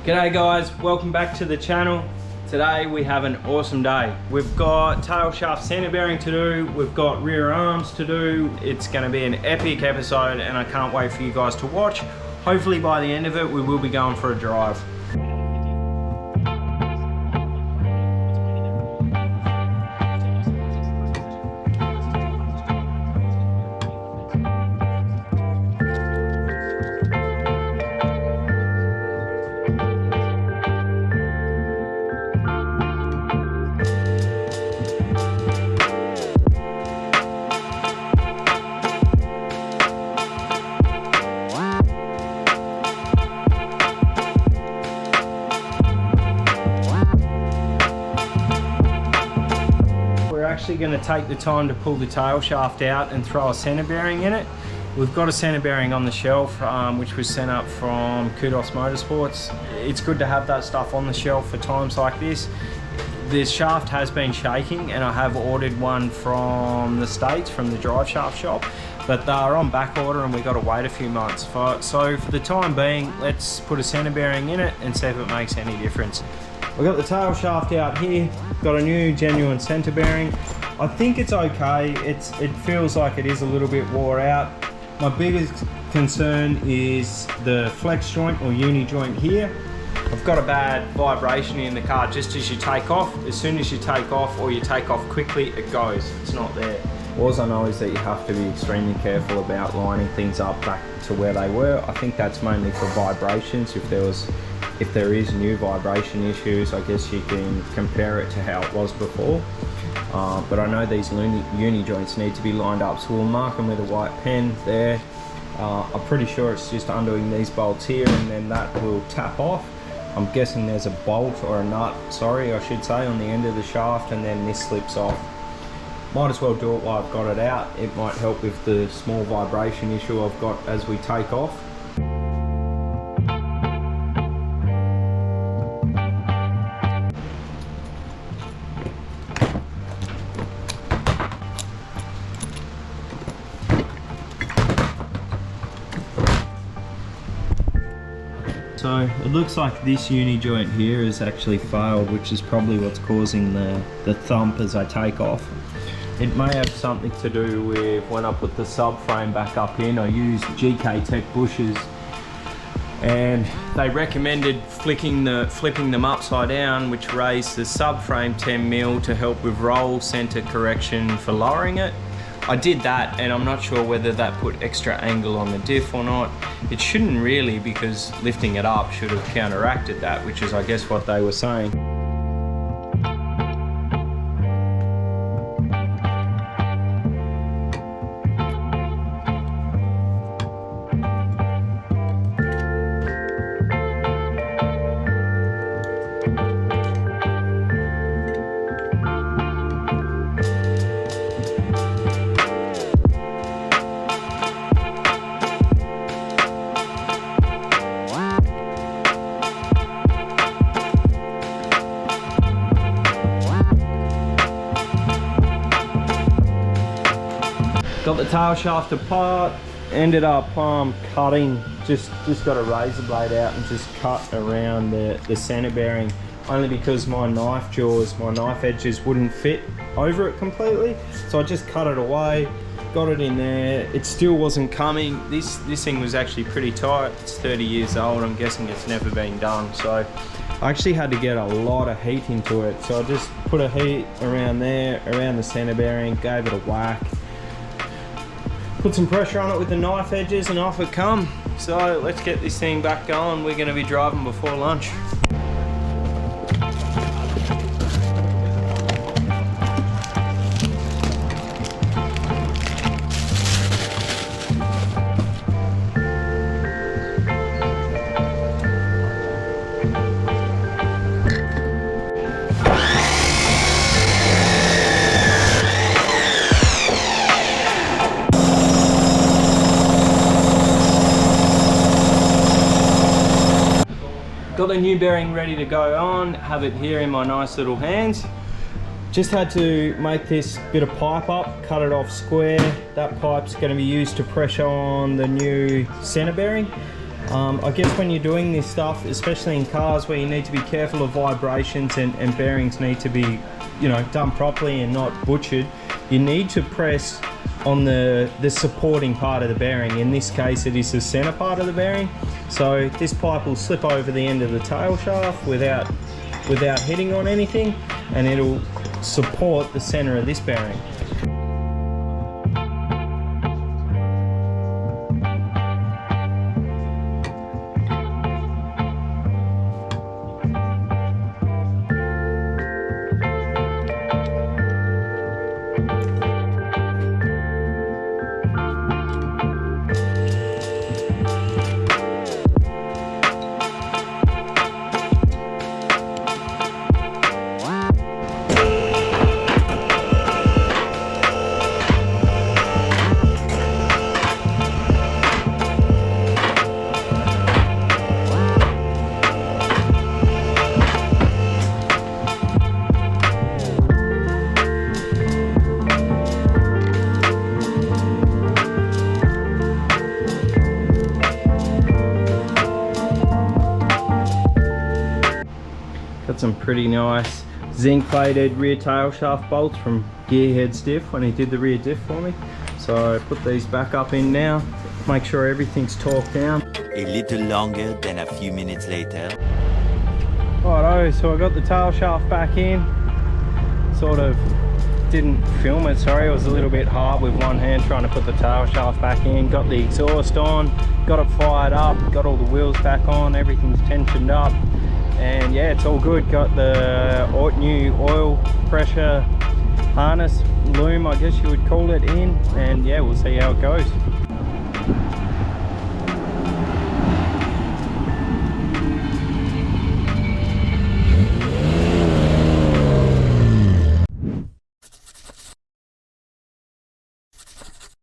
G'day guys, welcome back to the channel. Today we have an awesome day. We've got tail shaft center bearing to do, we've got rear arms to do. It's going to be an epic episode and I can't wait for you guys to watch. Hopefully by the end of it we will be going for a drive. Actually going to take the time to pull the tail shaft out and throw a center bearing in it. We've got a center bearing on the shelf which was sent up from Kudos Motorsports. It's good to have that stuff on the shelf for times like this. This shaft has been shaking and I have ordered one from the States, from the drive shaft shop, but they're on back order and we've got to wait a few months. So for the time being, let's put a center bearing in it and see if it makes any difference. We've got the tail shaft out here, got a new genuine center bearing. I think it's okay. It feels like it is a little bit wore out. My biggest concern is the flex joint or uni joint here. I've got a bad vibration in the car just as you take off. As soon as you take off or you take off quickly, it goes. It's not there. All I know is that you have to be extremely careful about lining things up back to where they were. I think that's mainly for vibrations. If there is new vibration issues, I guess you can compare it to how it was before. But I know these uni joints need to be lined up, so we'll mark them with a white pen there. I'm pretty sure it's just undoing these bolts here and then that will tap off. I'm guessing there's a bolt or a nut, sorry, I should say, on the end of the shaft, and then this slips off. Might as well do it while I've got it out. It might help with the small vibration issue I've got as we take off. So it looks like this uni joint here has actually failed, which is probably what's causing the thump as I take off. It may have something to do with when I put the subframe back up in, I used GK Tech bushers and they recommended flipping them upside down, which raised the subframe 10mm to help with roll center correction for lowering it. I did that and I'm not sure whether that put extra angle on the diff or not. It shouldn't really, because lifting it up should have counteracted that, which is I guess what they were saying. Got the tail shaft apart, ended up cutting, just got a razor blade out and just cut around the center bearing, only because my knife jaws, my knife edges wouldn't fit over it completely. So I just cut it away, got it in there. It still wasn't coming. This thing was actually pretty tight. It's 30 years old. I'm guessing it's never been done. So I actually had to get a lot of heat into it. So I just put a heat around there, around the center bearing, gave it a whack. Put some pressure on it with the knife edges and off it come. So let's get this thing back going. We're going to be driving before lunch. Got the new bearing ready to go on, have it here in my nice little hands. Just had to make this bit of pipe up, cut it off square. That pipe's going to be used to pressure on the new center bearing. I guess when you're doing this stuff, especially in cars where you need to be careful of vibrations and bearings need to be, you know, done properly and not butchered, you need to press on the supporting part of the bearing. In this case, it is the center part of the bearing. So this pipe will slip over the end of the tail shaft without hitting on anything, and it'll support the center of this bearing. Got some pretty nice zinc plated rear tail shaft bolts from Gearhead's diff when he did the rear diff for me. So I put these back up in now, make sure everything's torqued down. A little longer than a few minutes later. Righto, so I got the tail shaft back in. Sort of didn't film it, sorry, it was a little bit hard with one hand trying to put the tail shaft back in. Got the exhaust on, got it fired up, got all the wheels back on, everything's tensioned up. And yeah, it's all good. Got the new oil pressure harness loom, I guess you would call it, in, and yeah, we'll see how it goes.